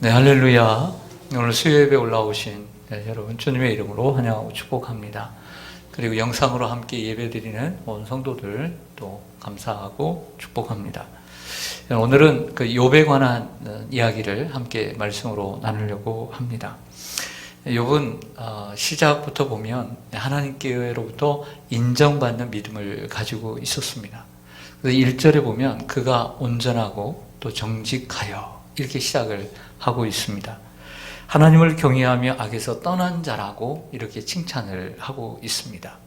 네, 할렐루야. 오늘 수요예배 올라오신 여러분 주님의 이름으로 환영하고 축복합니다. 그리고 영상으로 함께 예배드리는 온 성도들 또 감사하고 축복합니다. 오늘은 그 욥에 관한 이야기를 함께 말씀으로 나누려고 합니다. 욥은 시작부터 보면 하나님께로부터 인정받는 믿음을 가지고 있었습니다. 그래서 1절에 보면 그가 온전하고 또 정직하여 이렇게 시작을 하고 있습니다. 하나님을 경외하며 악에서 떠난 자라고 이렇게 칭찬을 하고 있습니다.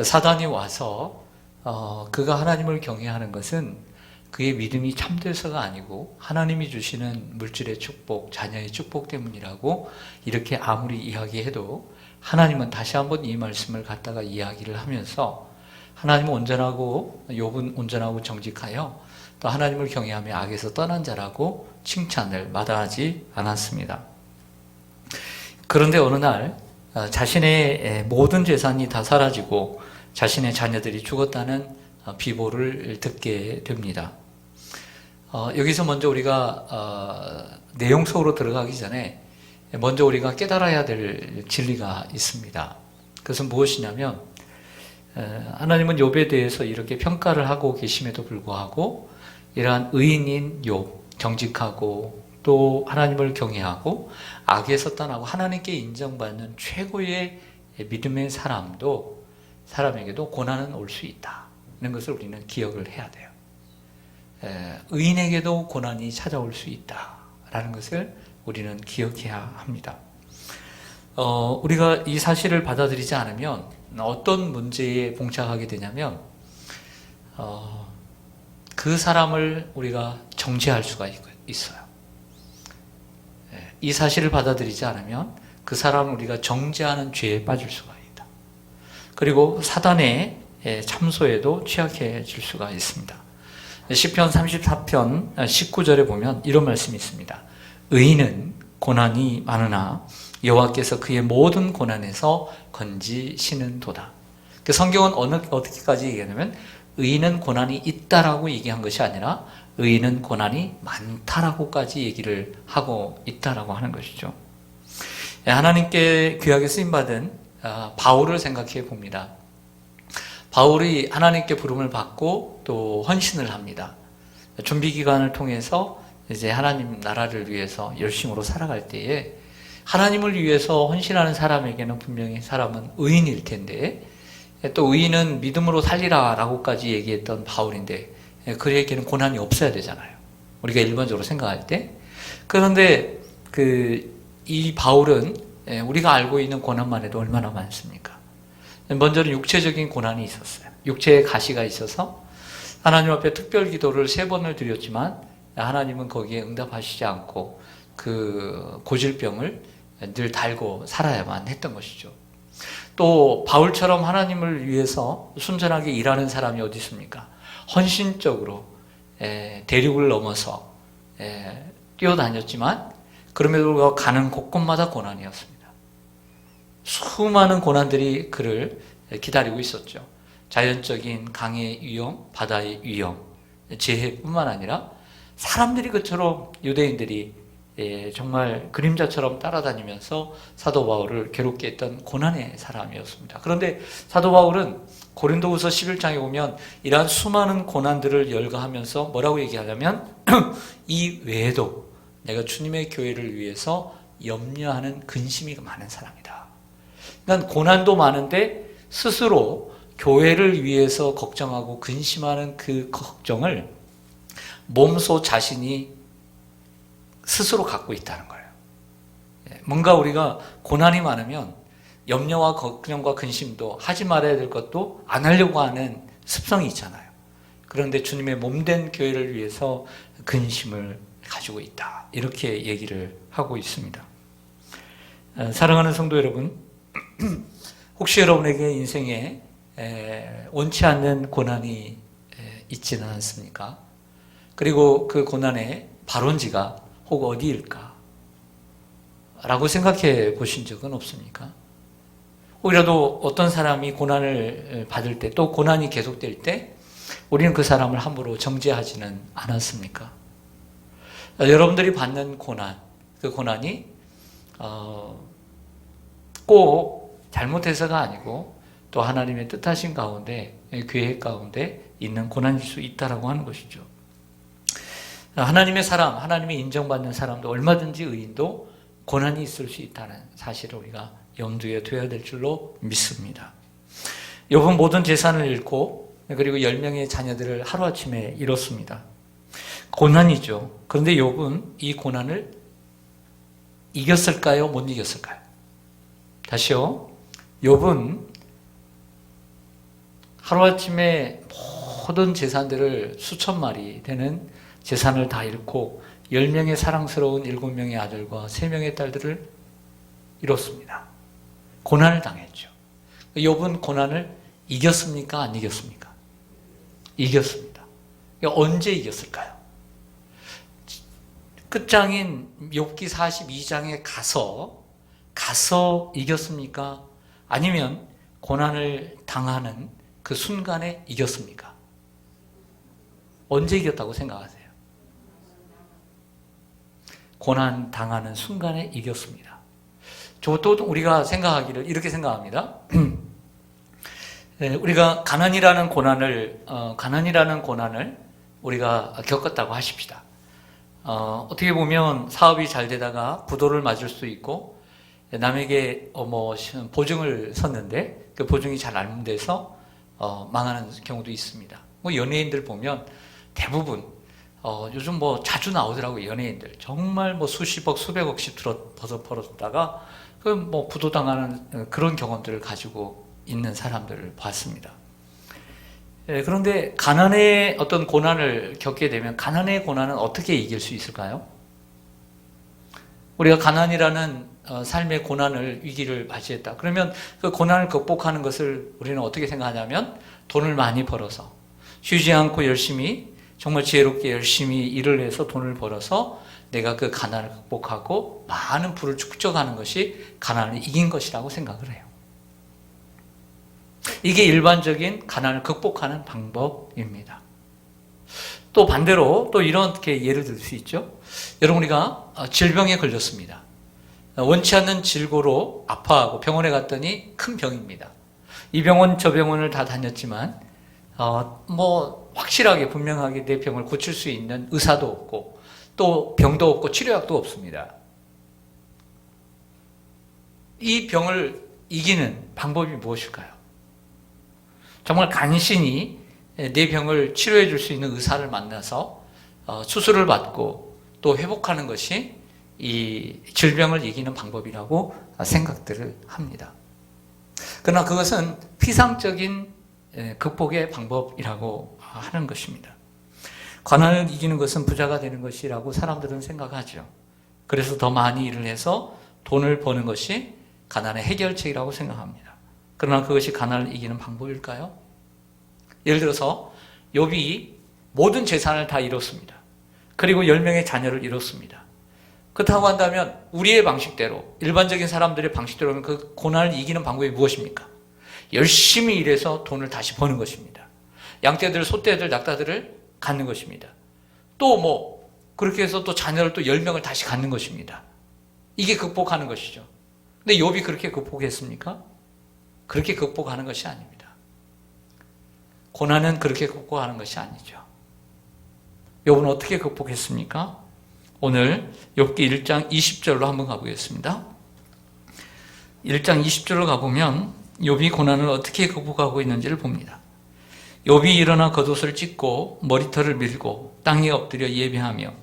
사단이 와서 그가 하나님을 경외하는 것은 그의 믿음이 참돼서가 아니고 하나님이 주시는 물질의 축복, 자녀의 축복 때문이라고 이렇게 아무리 이야기해도 하나님은 다시 한번 이 말씀을 갖다가 이야기를 하면서 하나님은 온전하고 욥은 온전하고 정직하여 또 하나님을 경외하며 악에서 떠난 자라고 칭찬을 마다하지 않았습니다. 그런데 어느 날 자신의 모든 재산이 다 사라지고 자신의 자녀들이 죽었다는 비보를 듣게 됩니다. 여기서 먼저 우리가 내용 속으로 들어가기 전에 먼저 우리가 깨달아야 될 진리가 있습니다. 그것은 무엇이냐면 하나님은 욥에 대해서 이렇게 평가를 하고 계심에도 불구하고 이러한 의인인 욥, 정직하고 또 하나님을 경외하고 악에서 떠나고 하나님께 인정받는 최고의 믿음의 사람에게도 고난은 올 수 있다는 것을 우리는 기억을 해야 돼요. 의인에게도 고난이 찾아올 수 있다라는 것을 우리는 기억해야 합니다. 우리가 이 사실을 받아들이지 않으면 어떤 문제에 봉착하게 되냐면 그 사람을 우리가 정죄할 수가 있어요. 이 사실을 받아들이지 않으면 그 사람을 우리가 정죄하는 죄에 빠질 수가 있다. 그리고 사단의 참소에도 취약해질 수가 있습니다. 시편 34편 19절에 보면 이런 말씀이 있습니다. 의인은 고난이 많으나 여호와께서 그의 모든 고난에서 건지시는도다. 성경은 어떻게까지 얘기하냐면 의인은 고난이 있다라고 얘기한 것이 아니라 의인은 고난이 많다라고까지 얘기를 하고 있다라고 하는 것이죠. 하나님께 귀하게 쓰임받은 바울을 생각해 봅니다. 바울이 하나님께 부름을 받고 또 헌신을 합니다. 준비 기간을 통해서 이제 하나님 나라를 위해서 열심으로 살아갈 때에 하나님을 위해서 헌신하는 사람에게는 분명히 사람은 의인일 텐데 또 의인은 믿음으로 살리라라고까지 얘기했던 바울인데 그에게는 고난이 없어야 되잖아요. 우리가 일반적으로 생각할 때. 그런데 이 바울은 우리가 알고 있는 고난만 해도 얼마나 많습니까? 먼저는 육체적인 고난이 있었어요. 육체에 가시가 있어서 하나님 앞에 특별 기도를 3번을 드렸지만 하나님은 거기에 응답하시지 않고 그 고질병을 늘 달고 살아야만 했던 것이죠. 또 바울처럼 하나님을 위해서 순전하게 일하는 사람이 어디 있습니까? 헌신적으로 대륙을 넘어서 뛰어다녔지만 그럼에도 불구하고 가는 곳곳마다 고난이었습니다. 수많은 고난들이 그를 기다리고 있었죠. 자연적인 강의 위험, 바다의 위험, 재해뿐만 아니라 사람들이 그처럼 유대인들이 정말 그림자처럼 따라다니면서 사도 바울을 괴롭게 했던 고난의 사람이었습니다. 그런데 사도 바울은 고린도후서 11장에 보면 이러한 수많은 고난들을 열거하면서 뭐라고 얘기하냐면 이 외에도 내가 주님의 교회를 위해서 염려하는 근심이 많은 사람이다. 그러니까 고난도 많은데 스스로 교회를 위해서 걱정하고 근심하는 그 걱정을 몸소 자신이 스스로 갖고 있다는 거예요. 뭔가 우리가 고난이 많으면 염려와 걱정과 근심도 하지 말아야 될 것도 안 하려고 하는 습성이 있잖아요. 그런데 주님의 몸된 교회를 위해서 근심을 가지고 있다. 이렇게 얘기를 하고 있습니다. 사랑하는 성도 여러분, 혹시 여러분에게 인생에 원치 않는 고난이 있지는 않습니까? 그리고 그 고난의 발원지가 혹 어디일까? 라고 생각해 보신 적은 없습니까? 혹이라도 어떤 사람이 고난을 받을 때 또 고난이 계속될 때 우리는 그 사람을 함부로 정죄하지는 않았습니까? 여러분들이 받는 고난, 그 고난이 꼭 잘못해서가 아니고 또 하나님의 뜻하신 가운데, 계획 가운데 있는 고난일 수 있다라고 하는 것이죠. 하나님의 사람, 하나님의 인정받는 사람도 얼마든지 의인도 고난이 있을 수 있다는 사실을 우리가 염두에 둬야 될 줄로 믿습니다. 욥은 모든 재산을 잃고 그리고 10명의 자녀들을 하루아침에 잃었습니다. 고난이죠. 그런데 욥은 이 고난을 이겼을까요? 못 이겼을까요? 다시요. 욥은 하루아침에 모든 재산들을 수천 마리 되는 재산을 다 잃고 10명의 사랑스러운 7명의 아들과 3명의 딸들을 잃었습니다. 고난을 당했죠. 욥은 고난을 이겼습니까? 안 이겼습니까? 이겼습니다. 언제 이겼을까요? 끝장인 욥기 42장에 가서 이겼습니까? 아니면 고난을 당하는 그 순간에 이겼습니까? 언제 이겼다고 생각하세요? 고난 당하는 순간에 이겼습니다. 또 우리가 생각하기를 이렇게 생각합니다. 우리가 가난이라는 고난을 우리가 겪었다고 하십시다. 어떻게 보면 사업이 잘 되다가 부도를 맞을 수 있고 남에게 보증을 섰는데 그 보증이 잘 안 돼서 망하는 경우도 있습니다. 연예인들 보면 대부분 요즘 자주 나오더라고요. 연예인들 정말 수십억 수백억씩 벌었다가 부도당하는 그런 경험들을 가지고 있는 사람들을 봤습니다. 그런데 가난의 어떤 고난을 겪게 되면 가난의 고난은 어떻게 이길 수 있을까요? 우리가 가난이라는 삶의 고난을 위기를 맞이했다. 그러면 그 고난을 극복하는 것을 우리는 어떻게 생각하냐면 돈을 많이 벌어서 쉬지 않고 열심히 정말 지혜롭게 열심히 일을 해서 돈을 벌어서 내가 그 가난을 극복하고 많은 부를 축적하는 것이 가난을 이긴 것이라고 생각을 해요. 이게 일반적인 가난을 극복하는 방법입니다. 또 반대로 또 이렇게 예를 들 수 있죠. 여러분 우리가 질병에 걸렸습니다. 원치 않는 질고로 아파하고 병원에 갔더니 큰 병입니다. 이 병원 저 병원을 다 다녔지만 확실하게 분명하게 내 병을 고칠 수 있는 의사도 없고 또 병도 없고 치료약도 없습니다. 이 병을 이기는 방법이 무엇일까요? 정말 간신히 내 병을 치료해 줄 수 있는 의사를 만나서 수술을 받고 또 회복하는 것이 이 질병을 이기는 방법이라고 생각들을 합니다. 그러나 그것은 피상적인 극복의 방법이라고 하는 것입니다. 고난을 이기는 것은 부자가 되는 것이라고 사람들은 생각하죠. 그래서 더 많이 일을 해서 돈을 버는 것이 가난의 해결책이라고 생각합니다. 그러나 그것이 가난을 이기는 방법일까요? 예를 들어서 욥이 모든 재산을 다 잃었습니다. 그리고 10명의 자녀를 잃었습니다. 그렇다고 한다면 우리의 방식대로, 일반적인 사람들의 방식대로는 그 고난을 이기는 방법이 무엇입니까? 열심히 일해서 돈을 다시 버는 것입니다. 양떼들, 소떼들, 낙타들을 갖는 것입니다. 또 그렇게 해서 또 자녀를 또 10명을 다시 갖는 것입니다. 이게 극복하는 것이죠. 근데 욥이 그렇게 극복했습니까? 그렇게 극복하는 것이 아닙니다. 고난은 그렇게 극복하는 것이 아니죠. 욥은 어떻게 극복했습니까? 오늘 욥기 1장 20절로 한번 가보겠습니다. 1장 20절로 가보면 욥이 고난을 어떻게 극복하고 있는지를 봅니다. 욥이 일어나 겉옷을 찢고 머리털을 밀고 땅에 엎드려 예배하며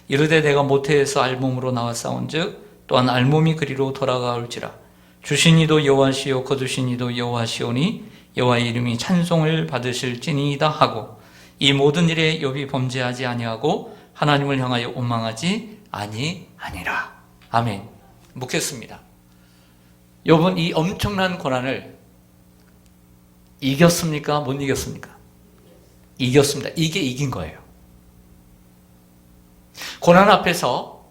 이르되 내가 모태에서 알몸으로 나와 싸운즉 또한 알몸이 그리로 돌아가올지라 주신 이도 여호와시요 거두신 이도 여호와시오니 여호와의 이름이 찬송을 받으실지니이다 하고 이 모든 일에 욥이 범죄하지 아니하고 하나님을 향하여 원망하지 아니하니라. 아멘. 묵혔습니다. 욥은 이 엄청난 고난을 이겼습니까? 못 이겼습니까? 이겼습니다. 이게 이긴 거예요. 고난 앞에서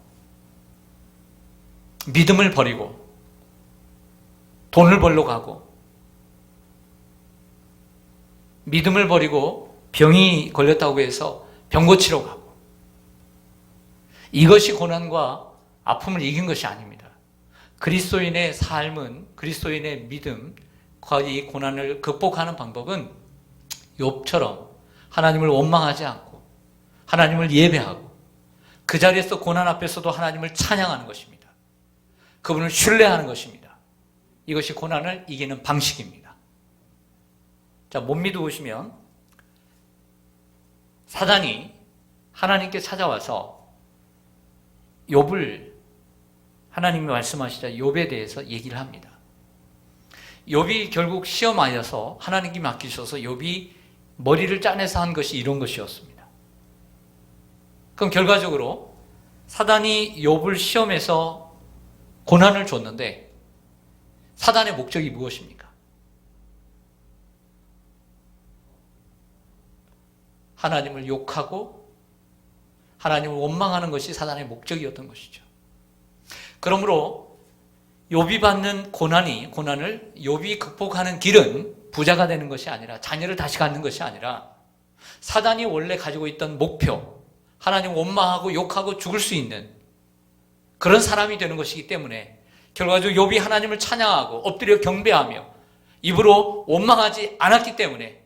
믿음을 버리고 돈을 벌러 가고 믿음을 버리고 병이 걸렸다고 해서 병 고치러 가고 이것이 고난과 아픔을 이긴 것이 아닙니다. 그리스도인의 삶은, 그리스도인의 믿음, 이 고난을 극복하는 방법은 욥처럼 하나님을 원망하지 않고 하나님을 예배하고 그 자리에서 고난 앞에서도 하나님을 찬양하는 것입니다. 그분을 신뢰하는 것입니다. 이것이 고난을 이기는 방식입니다. 자, 못 믿으시면 사단이 하나님께 찾아와서 욥을, 하나님이 말씀하시자 욥에 대해서 얘기를 합니다. 욥이 결국 시험하여서 하나님께 맡기셔서 욥이 머리를 짜내서 한 것이 이런 것이었습니다. 그럼 결과적으로 사단이 욥을 시험해서 고난을 줬는데 사단의 목적이 무엇입니까? 하나님을 욕하고 하나님을 원망하는 것이 사단의 목적이었던 것이죠. 그러므로 욥이 받는 고난을 욥이 극복하는 길은 부자가 되는 것이 아니라, 자녀를 다시 갖는 것이 아니라, 사단이 원래 가지고 있던 목표, 하나님 원망하고 욕하고 죽을 수 있는 그런 사람이 되는 것이기 때문에 결과적으로 욥이 하나님을 찬양하고 엎드려 경배하며 입으로 원망하지 않았기 때문에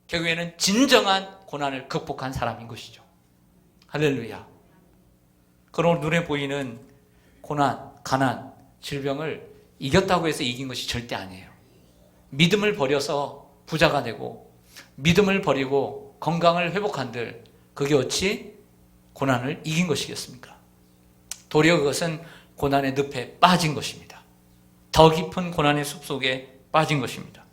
결국에는 진정한 고난을 극복한 사람인 것이죠. 할렐루야. 그러므로 눈에 보이는 고난, 가난, 질병을 이겼다고 해서 이긴 것이 절대 아니에요. 믿음을 버려서 부자가 되고 믿음을 버리고 건강을 회복한들 그게 어찌 고난을 이긴 것이겠습니까? 도리어 그것은 고난의 늪에 빠진 것입니다. 더 깊은 고난의 숲속에 빠진 것입니다.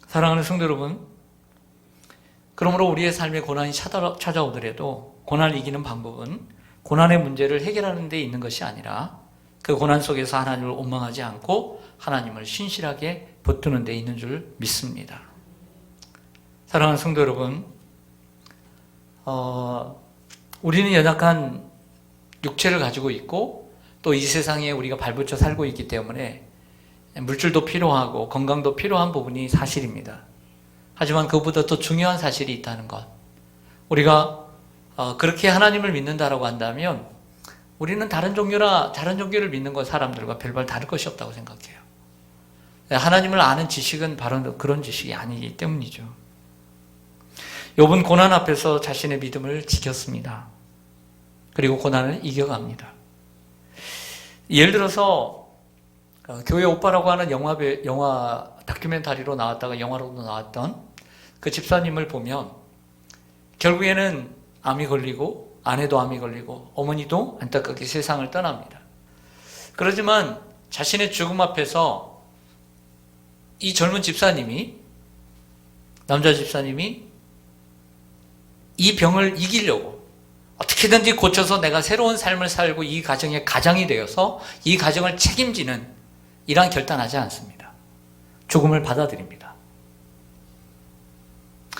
사랑하는 성도 여러분, 그러므로 우리의 삶에 고난이 찾아오더라도 고난을 이기는 방법은 고난의 문제를 해결하는 데 있는 것이 아니라 그 고난 속에서 하나님을 원망하지 않고 하나님을 신실하게 붙드는 데 있는 줄 믿습니다. 사랑하는 성도 여러분, 우리는 연약한 육체를 가지고 있고 또 이 세상에 우리가 발붙여 살고 있기 때문에 물질도 필요하고 건강도 필요한 부분이 사실입니다. 하지만 그보다 더 중요한 사실이 있다는 것. 우리가 그렇게 하나님을 믿는다라고 한다면 우리는 다른 종교를 믿는 것 사람들과 별반 다를 것이 없다고 생각해요. 하나님을 아는 지식은 바로 그런 지식이 아니기 때문이죠. 욥은 고난 앞에서 자신의 믿음을 지켰습니다. 그리고 고난을 이겨갑니다. 예를 들어서 교회 오빠라고 하는 영화 다큐멘터리로 나왔다가 영화로도 나왔던 그 집사님을 보면 결국에는 암이 걸리고 아내도 암이 걸리고 어머니도 안타깝게 세상을 떠납니다. 그렇지만 자신의 죽음 앞에서 이 젊은 집사님이, 남자 집사님이 이 병을 이기려고 어떻게든지 고쳐서 내가 새로운 삶을 살고 이 가정의 가장이 되어서 이 가정을 책임지는 이러한 결단하지 않습니다. 죽음을 받아들입니다.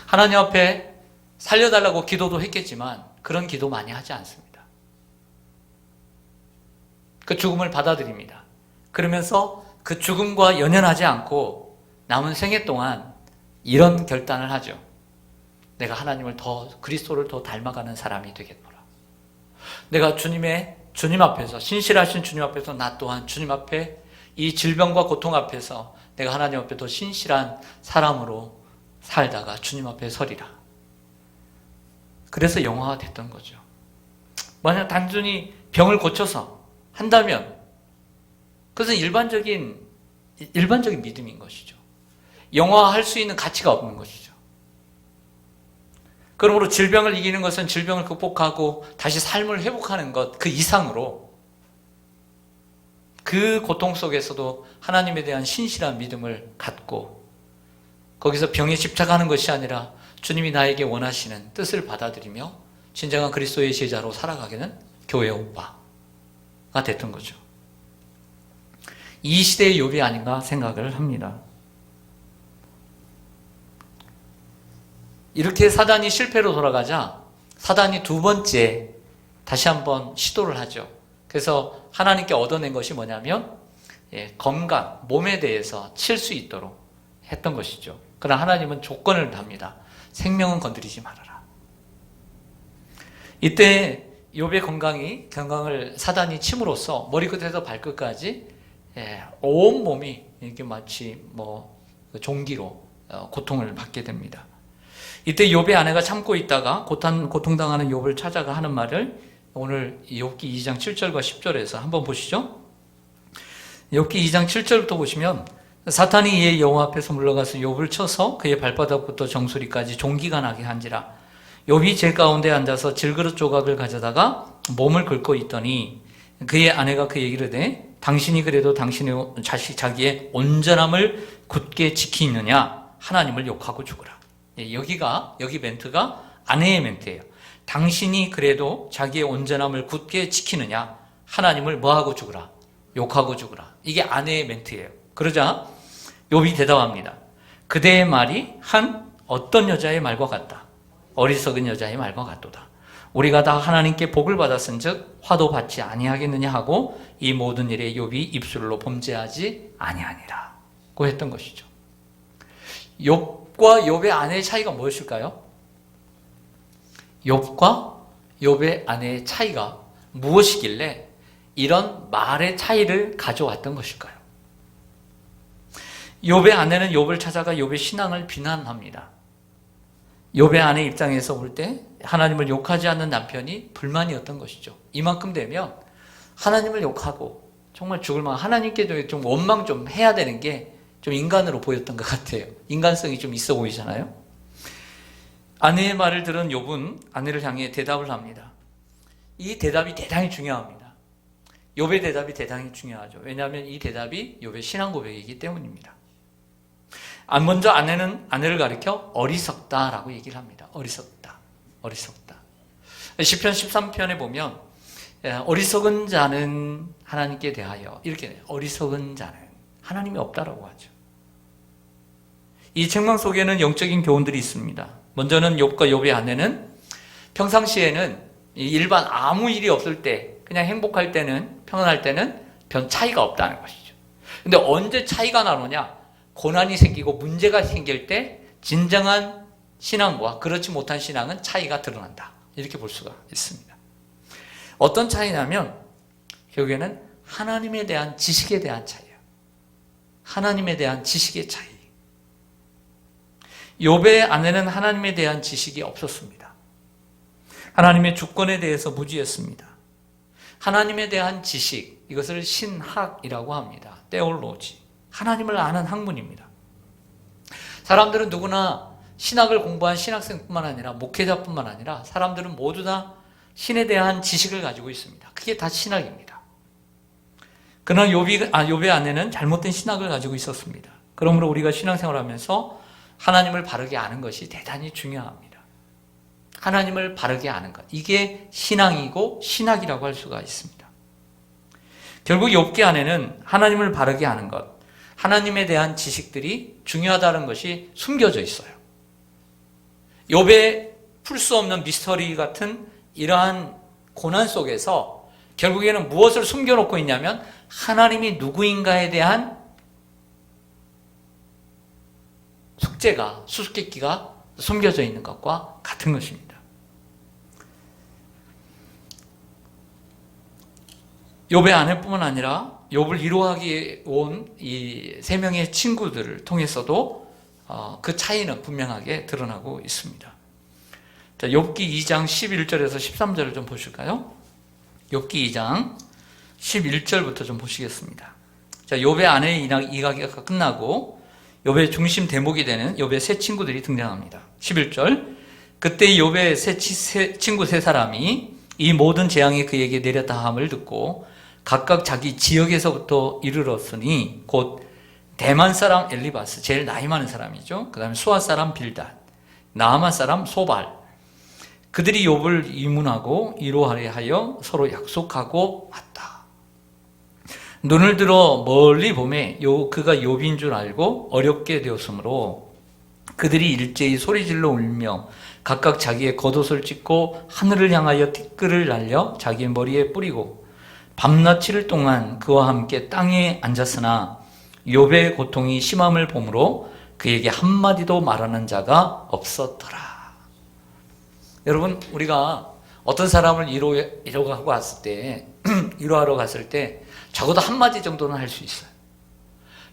하나님 앞에 살려달라고 기도도 했겠지만 그런 기도 많이 하지 않습니다. 그 죽음을 받아들입니다. 그러면서 그 죽음과 연연하지 않고 남은 생애 동안 이런 결단을 하죠. 내가 하나님을 그리스도를 더 닮아가는 사람이 되겠노라. 내가 주님 앞에서, 신실하신 주님 앞에서 나 또한 주님 앞에 이 질병과 고통 앞에서 내가 하나님 앞에 더 신실한 사람으로 살다가 주님 앞에 서리라. 그래서 영화가 됐던 거죠. 만약 단순히 병을 고쳐서 한다면 그것은 일반적인 믿음인 것이죠. 영화화할 수 있는 가치가 없는 것이죠. 그러므로 질병을 이기는 것은 질병을 극복하고 다시 삶을 회복하는 것 그 이상으로 그 고통 속에서도 하나님에 대한 신실한 믿음을 갖고 거기서 병에 집착하는 것이 아니라 주님이 나에게 원하시는 뜻을 받아들이며 진정한 그리스도의 제자로 살아가게는 교회 오빠가 됐던 거죠. 이 시대의 욥이 아닌가 생각을 합니다. 이렇게 사단이 실패로 돌아가자 사단이 두 번째 다시 한번 시도를 하죠. 그래서 하나님께 얻어낸 것이 뭐냐면 건강, 몸에 대해서 칠 수 있도록 했던 것이죠. 그러나 하나님은 조건을 답니다. 생명은 건드리지 말아라. 이때 욥의 건강을 사단이 침으로써 머리끝에서 발끝까지 온 몸이 이렇게 마치 종기로 고통을 받게 됩니다. 이때 욥의 아내가 참고 있다가 고통당하는 욥을 찾아가 하는 말을 오늘 욥기 2장 7절과 10절에서 한번 보시죠. 욥기 2장 7절부터 보시면 사탄이 이에 여호와 앞에서 물러가서 욥을 쳐서 그의 발바닥부터 정수리까지 종기가 나게 한지라. 욥이 제 가운데 앉아서 질그릇 조각을 가져다가 몸을 긁고 있더니 그의 아내가 그에게 이르되 당신이 그래도 당신의 자기의 온전함을 굳게 지키느냐 하나님을 욕하고 죽으라. 여기 멘트가 아내의 멘트예요. 당신이 그래도 자기의 온전함을 굳게 지키느냐 하나님을 뭐하고 죽으라? 욕하고 죽으라. 이게 아내의 멘트예요. 그러자 욥이 대답합니다. 그대의 말이 한 어떤 여자의 말과 같다. 어리석은 여자의 말과 같도다. 우리가 다 하나님께 복을 받았은즉 화도 받지 아니하겠느냐 하고 이 모든 일에 욥이 입술로 범죄하지 아니하니라 고 했던 것이죠. 욥과 욥의 아내의 차이가 무엇일까요? 욥과 욥의 아내의 차이가 무엇이길래 이런 말의 차이를 가져왔던 것일까요? 욥의 아내는 욥을 찾아가 욥의 신앙을 비난합니다. 욥의 아내 입장에서 볼 때 하나님을 욕하지 않는 남편이 불만이었던 것이죠. 이만큼 되면 하나님을 욕하고 정말 죽을 만한 하나님께 좀 원망 좀 해야 되는 게 좀 인간으로 보였던 것 같아요. 인간성이 좀 있어 보이잖아요. 아내의 말을 들은 욥은 아내를 향해 대답을 합니다. 이 대답이 대단히 중요합니다. 욥의 대답이 대단히 중요하죠. 왜냐하면 이 대답이 욥의 신앙 고백이기 때문입니다. 먼저 아내는 아내를 가리켜 어리석다라고 얘기를 합니다. 어리석다. 시편 13편에 보면 어리석은 자는 하나님께 대하여 이렇게 어리석은 자는 하나님이 없다라고 하죠. 이 책망 속에는 영적인 교훈들이 있습니다. 먼저는 욥과 욥의 아내는 평상시에는 일반 아무 일이 없을 때 그냥 행복할 때는 평안할 때는 별 차이가 없다는 것이죠. 근데 언제 차이가 나느냐? 고난이 생기고 문제가 생길 때 진정한 신앙과 그렇지 못한 신앙은 차이가 드러난다. 이렇게 볼 수가 있습니다. 어떤 차이냐면 결국에는 하나님에 대한 지식에 대한 차이예요. 하나님에 대한 지식의 차이. 욥의 아내는 하나님에 대한 지식이 없었습니다. 하나님의 주권에 대해서 무지했습니다. 하나님에 대한 지식, 이것을 신학이라고 합니다. 테올로지. 하나님을 아는 학문입니다. 사람들은 누구나 신학을 공부한 신학생뿐만 아니라 목회자뿐만 아니라 사람들은 모두 다 신에 대한 지식을 가지고 있습니다. 그게 다 신학입니다. 그러나 욥의 아내는 잘못된 신학을 가지고 있었습니다. 그러므로 우리가 신앙생활을 하면서 하나님을 바르게 아는 것이 대단히 중요합니다. 하나님을 바르게 아는 것. 이게 신앙이고 신학이라고 할 수가 있습니다. 결국 욥의 아내는 하나님을 바르게 아는 것, 하나님에 대한 지식들이 중요하다는 것이 숨겨져 있어요. 욥의 풀 수 없는 미스터리 같은 이러한 고난 속에서 결국에는 무엇을 숨겨놓고 있냐면 하나님이 누구인가에 대한 숙제가, 수수께끼가 숨겨져 있는 것과 같은 것입니다. 욥의 아내뿐만 아니라 욥을 위로하기 온 이 세 명의 친구들을 통해서도 그 차이는 분명하게 드러나고 있습니다. 자, 욥기 2장 11절에서 13절을 좀 보실까요? 욥기 2장 11절부터 좀 보시겠습니다. 자, 욥의 아내의 이야기가 끝나고 욥의 중심 대목이 되는 욥의 세 친구들이 등장합니다. 11절. 그때 욥의 세 친구 세 사람이 이 모든 재앙이 그에게 내렸다 함을 듣고 각각 자기 지역에서부터 이르렀으니 곧 대만 사람 엘리바스, 제일 나이 많은 사람이죠. 그 다음에 수아 사람 빌닷, 나아만 사람 소발. 그들이 욥을 이문하고 위로하려 하여 서로 약속하고 왔다. 눈을 들어 멀리 보매 그가 욥인 줄 알고 어렵게 되었으므로 그들이 일제히 소리질러 울며 각각 자기의 겉옷을 찢고 하늘을 향하여 티끌을 날려 자기의 머리에 뿌리고 밤낮 7일 동안 그와 함께 땅에 앉았으나 욥의 고통이 심함을 보므로 그에게 한마디도 말하는 자가 없었더라. 여러분, 우리가 어떤 사람을 위로하고 왔을 때, 위로하러 갔을 때 적어도 한마디 정도는 할 수 있어요.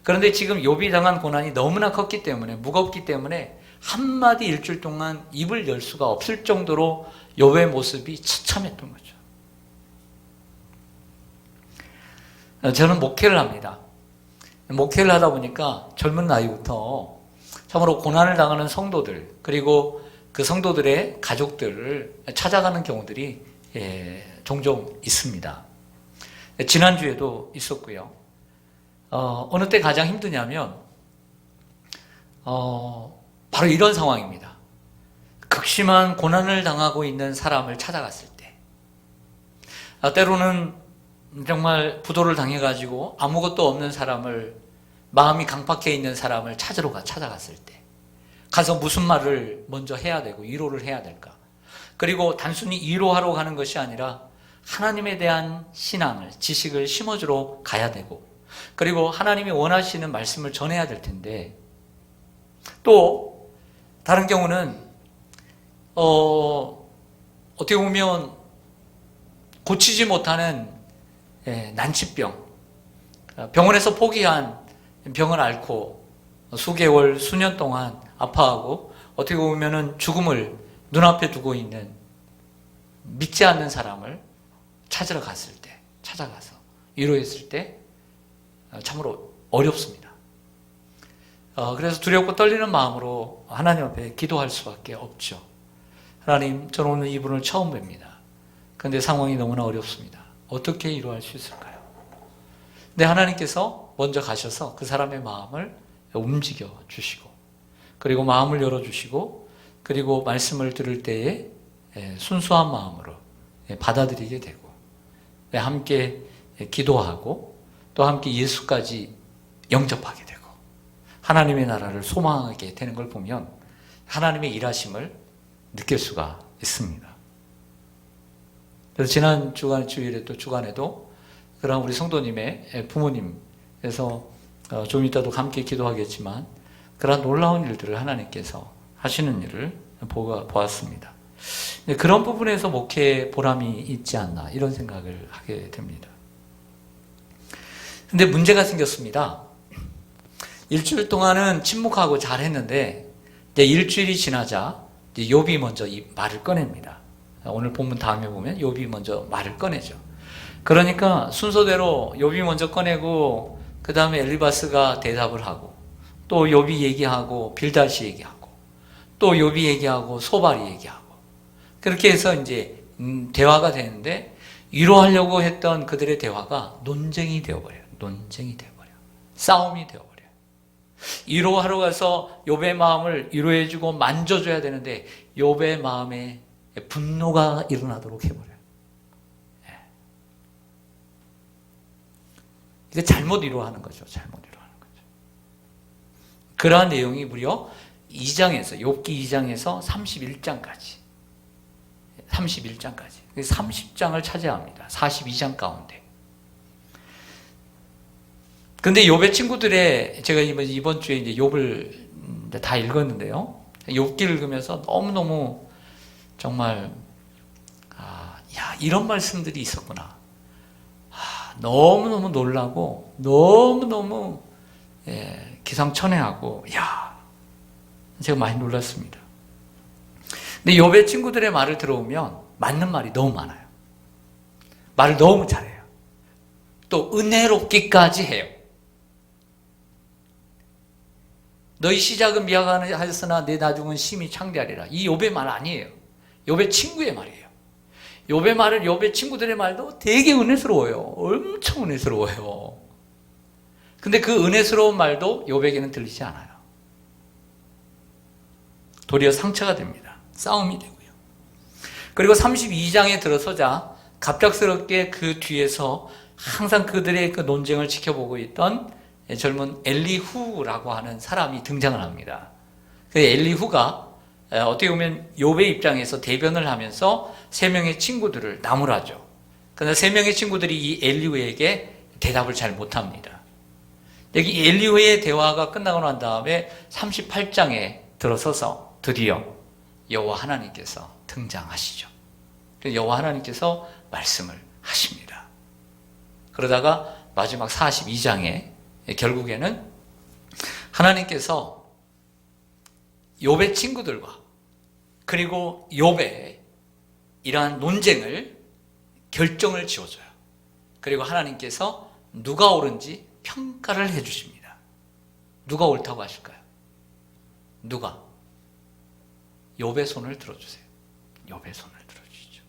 그런데 지금 욥이 당한 고난이 너무나 컸기 때문에, 무겁기 때문에 한마디 일주일 동안 입을 열 수가 없을 정도로 욥의 모습이 처참했던 거죠. 저는 목회를 합니다. 목회를 하다 보니까 젊은 나이부터 참으로 고난을 당하는 성도들, 그리고 그 성도들의 가족들을 찾아가는 경우들이 종종 있습니다. 지난주에도 있었고요. 어느 때 가장 힘드냐면 바로 이런 상황입니다. 극심한 고난을 당하고 있는 사람을 찾아갔을 때, 때로는 정말 부도를 당해가지고 아무것도 없는 사람을, 마음이 강팍해 있는 사람을 찾아갔을 때 가서 무슨 말을 먼저 해야 되고 위로를 해야 될까? 그리고 단순히 위로하러 가는 것이 아니라 하나님에 대한 신앙을, 지식을 심어주러 가야 되고, 그리고 하나님이 원하시는 말씀을 전해야 될 텐데, 또 다른 경우는 어떻게 보면 고치지 못하는 난치병, 병원에서 포기한 병을 앓고 수개월, 수년 동안 아파하고 어떻게 보면 죽음을 눈앞에 두고 있는 믿지 않는 사람을 찾아가서 위로했을 때 참으로 어렵습니다. 그래서 두렵고 떨리는 마음으로 하나님 앞에 기도할 수밖에 없죠. 하나님, 저는 오늘 이분을 처음 뵙니다. 그런데 상황이 너무나 어렵습니다. 어떻게 위로할 수 있을까요? 근데 하나님께서 먼저 가셔서 그 사람의 마음을 움직여 주시고, 그리고 마음을 열어주시고, 그리고 말씀을 들을 때에 순수한 마음으로 받아들이게 되고, 함께 기도하고 또 함께 예수까지 영접하게 되고 하나님의 나라를 소망하게 되는 걸 보면 하나님의 일하심을 느낄 수가 있습니다. 그래서 지난 주일에 또 주간에도 그런 우리 성도님의 부모님에서 좀 이따도 함께 기도하겠지만 그런 놀라운 일들을 하나님께서 하시는 일을 보았습니다. 그런 부분에서 목회에 보람이 있지 않나 이런 생각을 하게 됩니다. 근데 문제가 생겼습니다. 일주일 동안은 침묵하고 잘했는데 이제 일주일이 지나자 이제 욥이 먼저 이 말을 꺼냅니다. 오늘 본문 다음에 보면 욥이 먼저 말을 꺼내죠. 그러니까 순서대로 욥이 먼저 꺼내고 그 다음에 엘리바스가 대답을 하고 또 욥이 얘기하고 빌닷이 얘기하고 또 욥이 얘기하고 소발이 얘기하고 그렇게 해서 이제 대화가 되는데 위로하려고 했던 그들의 대화가 논쟁이 되어버려요. 싸움이 되어버려요. 위로하러 가서 욥의 마음을 위로해주고 만져줘야 되는데 욥의 마음에 분노가 일어나도록 해버려요. 이게 잘못 위로하는 거죠. 그러한 내용이 무려 2장에서 욥기 2장에서 31장까지 30장을 차지합니다. 42장 가운데. 근데 욥의 친구들의, 제가 이번 주에 이제 욥을 다 읽었는데요. 욥기를 읽으면서 너무너무 정말, 이런 말씀들이 있었구나. 너무너무 놀라고, 너무너무, 기상천외하고, 제가 많이 놀랐습니다. 근데 욥의 친구들의 말을 들어오면 맞는 말이 너무 많아요. 말을 너무 잘해요. 또 은혜롭기까지 해요. 너희 시작은 미약하였으나 내 나중은 심히 창대하리라. 이 욥의 말 아니에요. 욥의 친구의 말이에요. 욥의 친구들의 말도 되게 은혜스러워요. 엄청 은혜스러워요. 근데 그 은혜스러운 말도 욥에게는 들리지 않아요. 도리어 상처가 됩니다. 싸움이 되고요. 그리고 32장에 들어서자 갑작스럽게 그 뒤에서 항상 그들의 그 논쟁을 지켜보고 있던 젊은 엘리후라고 하는 사람이 등장을 합니다. 그 엘리후가 어떻게 보면 욥의 입장에서 대변을 하면서 세 명의 친구들을 나무라죠. 그러나 세 명의 친구들이 이 엘리후에게 대답을 잘 못합니다. 여기 엘리후의 대화가 끝나고 난 다음에 38장에 들어서서 드디어 여호와 하나님께서 등장하시죠. 여호와 하나님께서 말씀을 하십니다. 그러다가 마지막 42장에 결국에는 하나님께서 욥의 친구들과 그리고 욥의 이러한 논쟁을 결정을 지어줘요. 그리고 하나님께서 누가 옳은지 평가를 해주십니다. 누가 옳다고 하실까요? 누가? 욥의 손을 들어주세요. 욥의 손을 들어주시죠.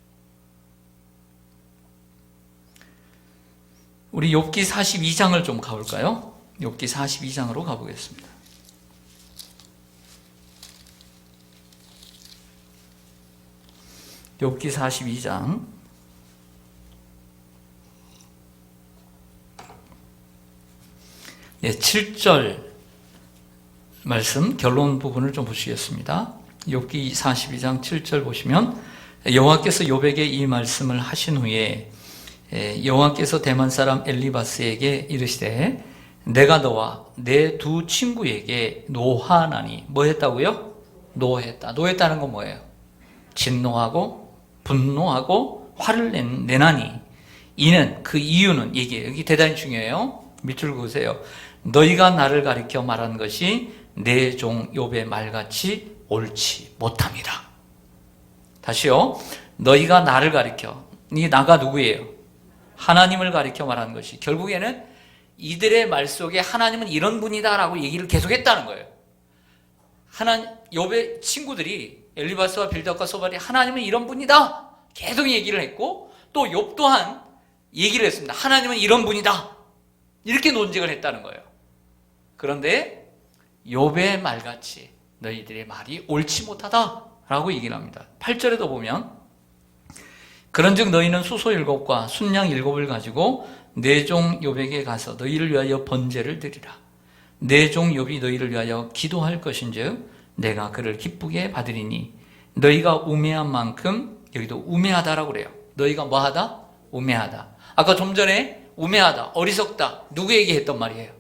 우리 욥기 42장을 좀 가볼까요? 욥기 42장으로 가보겠습니다. 욥기 42장 7절 말씀 결론 부분을 좀 보시겠습니다. 욥기 42장 7절 보시면 여호와께서 욥에게 이 말씀을 하신 후에 여호와께서 대만 사람 엘리바스에게 이르시되 내가 너와 내 두 친구에게 노하나니 뭐 했다고요? 노했다. 노했다는 건 뭐예요? 진노하고 분노하고 화를 내나니 이는 그 이유는 이게 여기 대단히 중요해요. 밑줄 그으세요. 너희가 나를 가리켜 말한 것이 내 종 욥의 말같이 옳지 못함이라. 다시요. 너희가 나를 가리켜. 이 나가 누구예요? 하나님을 가리켜 말하는 것이 결국에는 이들의 말 속에 하나님은 이런 분이다라고 얘기를 계속했다는 거예요. 욥의 친구들이 엘리바스와 빌닷과 소발이 하나님은 이런 분이다 계속 얘기를 했고 또 욥 또한 얘기를 했습니다. 하나님은 이런 분이다 이렇게 논쟁을 했다는 거예요. 그런데 욥의 말같이 너희들의 말이 옳지 못하다라고 얘기를 합니다. 8절에도 보면 그런즉 너희는 수소 7과 순양 7을 가지고 내 종 욥에게 가서 너희를 위하여 번제를 드리라. 내 종 욥이 너희를 위하여 기도할 것인즉 내가 그를 기쁘게 받으리니 너희가 우매한 만큼 여기도 우매하다라고 그래요. 너희가 뭐하다? 우매하다. 아까 좀 전에 우매하다, 어리석다 누구에게 했던 말이에요?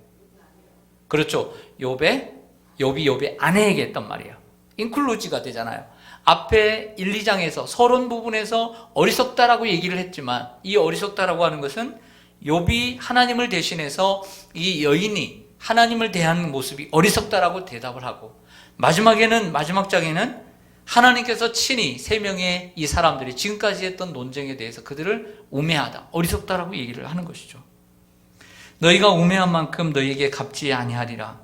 그렇죠. 욥이 욥의 아내에게 했던 말이에요. 인클루지가 되잖아요. 앞에 1, 2장에서 서론 부분에서 어리석다라고 얘기를 했지만 이 어리석다라고 하는 것은 욥이 하나님을 대신해서 이 여인이 하나님을 대하는 모습이 어리석다라고 대답을 하고 마지막 장에는 하나님께서 친히 3명의 이 사람들이 지금까지 했던 논쟁에 대해서 그들을 우매하다, 어리석다라고 얘기를 하는 것이죠. 너희가 우매한 만큼 너희에게 갚지 아니하리라.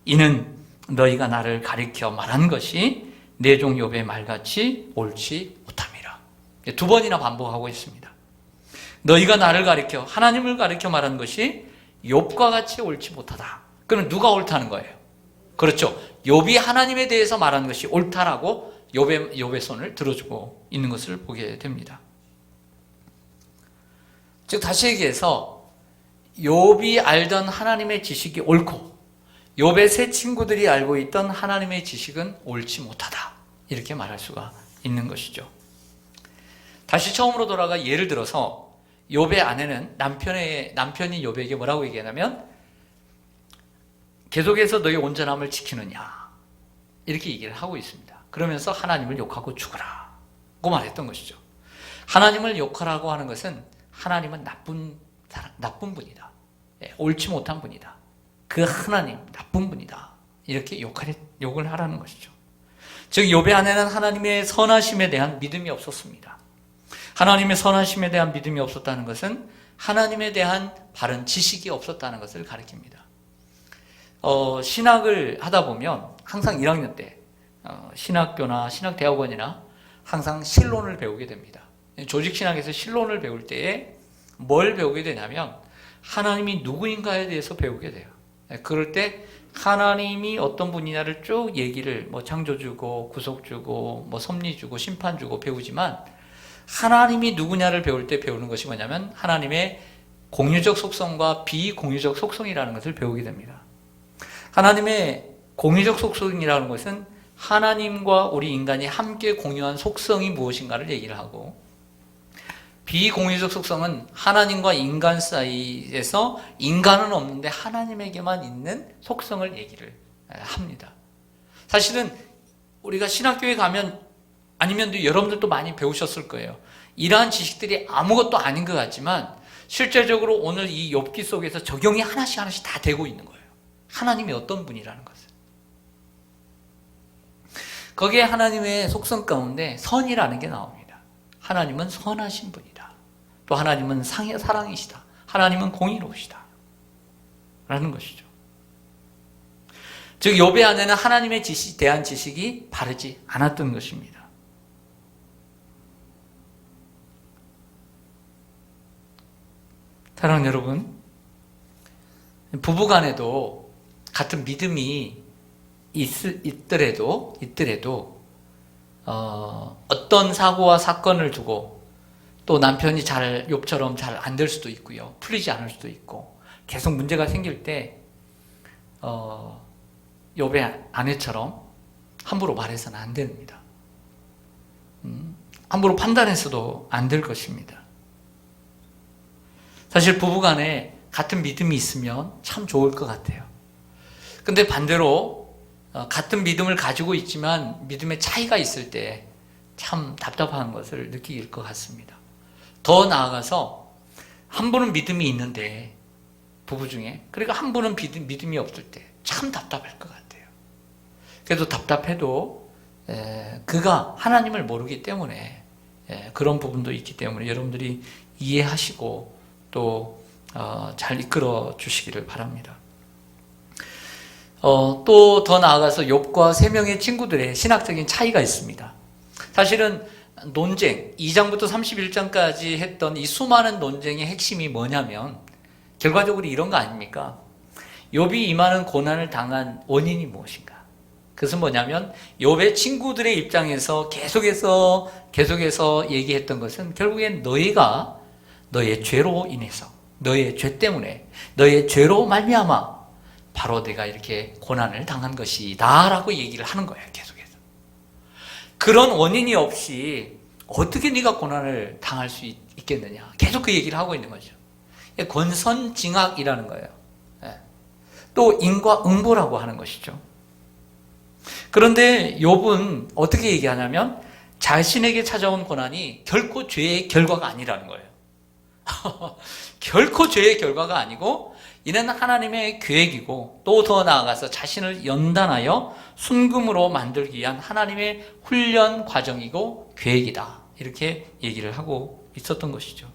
이는 너희가 나를 가리켜 말한 것이 내 종 욥의 말같이 옳지 못함이라. 2번이나 반복하고 있습니다. 너희가 나를 가리켜 하나님을 가리켜 말한 것이 욥과 같이 옳지 못하다. 그럼 누가 옳다는 거예요? 그렇죠. 욥이 하나님에 대해서 말한 것이 옳다라고 욥의 손을 들어주고 있는 것을 보게 됩니다. 즉 다시 얘기해서 욥이 알던 하나님의 지식이 옳고 욥의 세 친구들이 알고 있던 하나님의 지식은 옳지 못하다. 이렇게 말할 수가 있는 것이죠. 다시 처음으로 돌아가 예를 들어서 욥의 아내는 남편이 욥에게 뭐라고 얘기하냐면 계속해서 너희 온전함을 지키느냐 이렇게 얘기를 하고 있습니다. 그러면서 하나님을 욕하고 죽어라 고 말했던 것이죠. 하나님을 욕하라고 하는 것은 하나님은 나쁜 분이다. 옳지 못한 분이다. 그 하나님 나쁜 분이다. 이렇게 욕을 하라는 것이죠. 즉 욥의 아내는 하나님의 선하심에 대한 믿음이 없었습니다. 하나님의 선하심에 대한 믿음이 없었다는 것은 하나님에 대한 바른 지식이 없었다는 것을 가리킵니다. 신학을 하다 보면 항상 1학년 때 신학교나 신학대학원이나 항상 신론을 배우게 됩니다. 조직신학에서 신론을 배울 때에 뭘 배우게 되냐면 하나님이 누구인가에 대해서 배우게 돼요. 그럴 때 하나님이 어떤 분이냐를 쭉 얘기를 창조주고 구속주고 섭리주고 심판주고 배우지만 하나님이 누구냐를 배울 때 배우는 것이 뭐냐면 하나님의 공유적 속성과 비공유적 속성이라는 것을 배우게 됩니다. 하나님의 공유적 속성이라는 것은 하나님과 우리 인간이 함께 공유한 속성이 무엇인가를 얘기를 하고 비공유적 속성은 하나님과 인간 사이에서 인간은 없는데 하나님에게만 있는 속성을 얘기를 합니다. 사실은 우리가 신학교에 가면 아니면 여러분들도 많이 배우셨을 거예요. 이러한 지식들이 아무것도 아닌 것 같지만 실제적으로 오늘 이 욥기 속에서 적용이 하나씩 다 되고 있는 거예요. 하나님이 어떤 분이라는 것을. 거기에 하나님의 속성 가운데 선이라는 게 나옵니다. 하나님은 선하신 분이다. 또 하나님은 사랑이시다. 하나님은 공의로우시다. 라는 것이죠. 즉 욥의 안에는 하나님의 대한 지식이 바르지 않았던 것입니다. 사랑하는 여러분, 부부간에도 같은 믿음이 있더라도 어떤 사고와 사건을 두고 또 남편이 욥처럼 잘 안 될 수도 있고요, 풀리지 않을 수도 있고 계속 문제가 생길 때 욥의 아내처럼 함부로 말해서는 안 됩니다. 함부로 판단해서도 안 될 것입니다. 사실 부부간에 같은 믿음이 있으면 참 좋을 것 같아요. 근데 반대로 같은 믿음을 가지고 있지만 믿음의 차이가 있을 때 참 답답한 것을 느낄 것 같습니다. 더 나아가서 한 분은 믿음이 있는데 부부 중에, 그러니까 한 분은 믿음이 없을 때 참 답답할 것 같아요. 그래도 답답해도 그가 하나님을 모르기 때문에 그런 부분도 있기 때문에 여러분들이 이해하시고 또 잘 이끌어 주시기를 바랍니다. 또 더 나아가서 욥과 세 명의 친구들의 신학적인 차이가 있습니다. 사실은 논쟁, 2장부터 31장까지 했던 이 수많은 논쟁의 핵심이 뭐냐면 결과적으로 이런 거 아닙니까? 욥이 이 많은 고난을 당한 원인이 무엇인가? 그것은 뭐냐면 욥의 친구들의 입장에서 계속해서 얘기했던 것은 결국엔 너희가 너의 죄로 인해서, 너의 죄 때문에, 너의 죄로 말미암아 바로 내가 이렇게 고난을 당한 것이다 라고 얘기를 하는 거예요. 계속해서. 그런 원인이 없이 어떻게 네가 고난을 당할 수 있겠느냐, 계속 그 얘기를 하고 있는 거죠. 권선징악이라는 거예요. 또 인과응보라고 하는 것이죠. 그런데 욥은 어떻게 얘기하냐면 자신에게 찾아온 고난이 결코 죄의 결과가 아니라는 거예요. 결코 죄의 결과가 아니고 이는 하나님의 계획이고 또 더 나아가서 자신을 연단하여 순금으로 만들기 위한 하나님의 훈련 과정이고 계획이다. 이렇게 얘기를 하고 있었던 것이죠.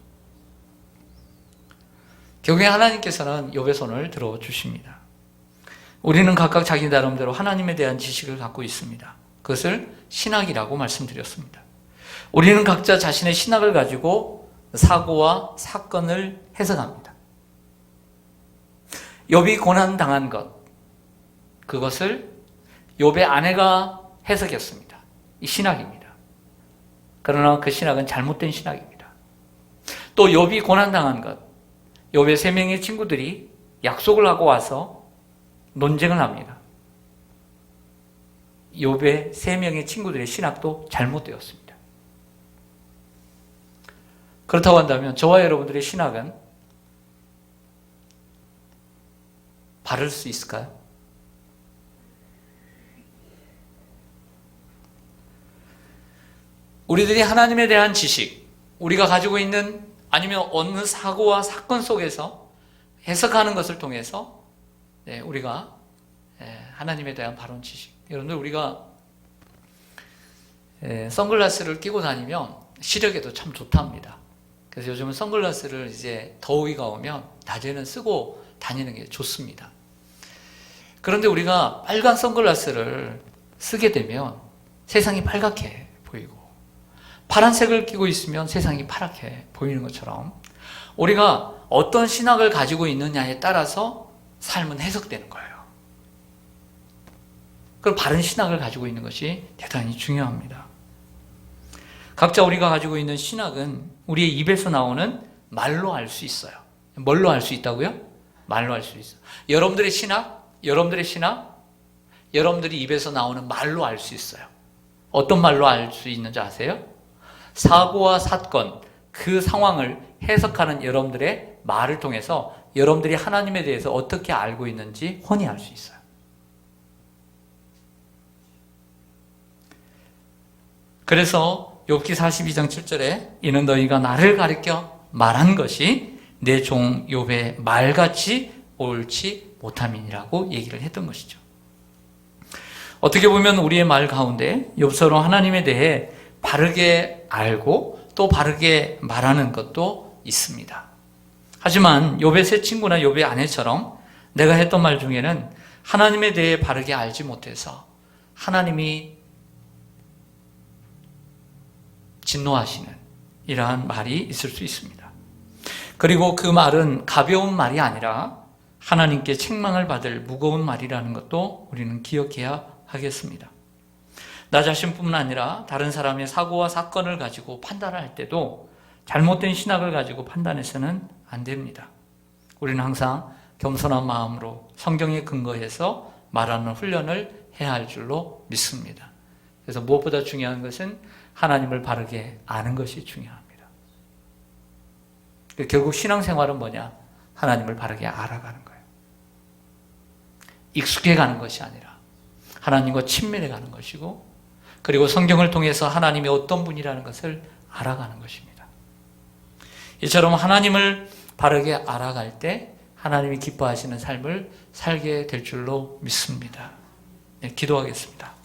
결국에 하나님께서는 욥의 손을 들어주십니다. 우리는 각각 자기 나름대로 하나님에 대한 지식을 갖고 있습니다. 그것을 신학이라고 말씀드렸습니다. 우리는 각자 자신의 신학을 가지고 사고와 사건을 해석합니다. 욥이 고난당한 것, 그것을 욥의 아내가 해석했습니다. 이 신학입니다. 그러나 그 신학은 잘못된 신학입니다. 또 욥이 고난당한 것, 욥의 세 명의 친구들이 약속을 하고 와서 논쟁을 합니다. 욥의 세 명의 친구들의 신학도 잘못되었습니다. 그렇다고 한다면 저와 여러분들의 신학은 바를 수 있을까요? 우리들이 하나님에 대한 지식, 우리가 가지고 있는 아니면 어느 사고와 사건 속에서 해석하는 것을 통해서 우리가 하나님에 대한 바른 지식, 여러분들 우리가 선글라스를 끼고 다니면 시력에도 참 좋답니다. 그래서 요즘은 선글라스를 이제 더위가 오면 낮에는 쓰고 다니는 게 좋습니다. 그런데 우리가 빨간 선글라스를 쓰게 되면 세상이 빨갛게 보이고 파란색을 끼고 있으면 세상이 파랗게 보이는 것처럼 우리가 어떤 신학을 가지고 있느냐에 따라서 삶은 해석되는 거예요. 그럼 바른 신학을 가지고 있는 것이 대단히 중요합니다. 각자 우리가 가지고 있는 신학은 우리의 입에서 나오는 말로 알 수 있어요. 뭘로 알 수 있다고요? 말로 알 수 있어요. 여러분들의 신학, 여러분들이 입에서 나오는 말로 알 수 있어요. 어떤 말로 알 수 있는지 아세요? 사고와 사건, 그 상황을 해석하는 여러분들의 말을 통해서 여러분들이 하나님에 대해서 어떻게 알고 있는지 훤히 알 수 있어요. 그래서 욥기 42장 7절에 이는 너희가 나를 가리켜 말한 것이 내 종 욥의 말같이 옳지 못함이니라고 얘기를 했던 것이죠. 어떻게 보면 우리의 말 가운데 욥서로 하나님에 대해 바르게 알고 또 바르게 말하는 것도 있습니다. 하지만 욥의 세 친구나 욥의 아내처럼 내가 했던 말 중에는 하나님에 대해 바르게 알지 못해서 하나님이 진노하시는 이러한 말이 있을 수 있습니다. 그리고 그 말은 가벼운 말이 아니라 하나님께 책망을 받을 무거운 말이라는 것도 우리는 기억해야 하겠습니다. 나 자신뿐만 아니라 다른 사람의 사고와 사건을 가지고 판단할 때도 잘못된 신학을 가지고 판단해서는 안 됩니다. 우리는 항상 겸손한 마음으로 성경에 근거해서 말하는 훈련을 해야 할 줄로 믿습니다. 그래서 무엇보다 중요한 것은 하나님을 바르게 아는 것이 중요합니다. 결국 신앙생활은 뭐냐? 하나님을 바르게 알아가는 거예요. 익숙해가는 것이 아니라 하나님과 친밀해가는 것이고, 그리고 성경을 통해서 하나님이 어떤 분이라는 것을 알아가는 것입니다. 이처럼 하나님을 바르게 알아갈 때 하나님이 기뻐하시는 삶을 살게 될 줄로 믿습니다. 네, 기도하겠습니다.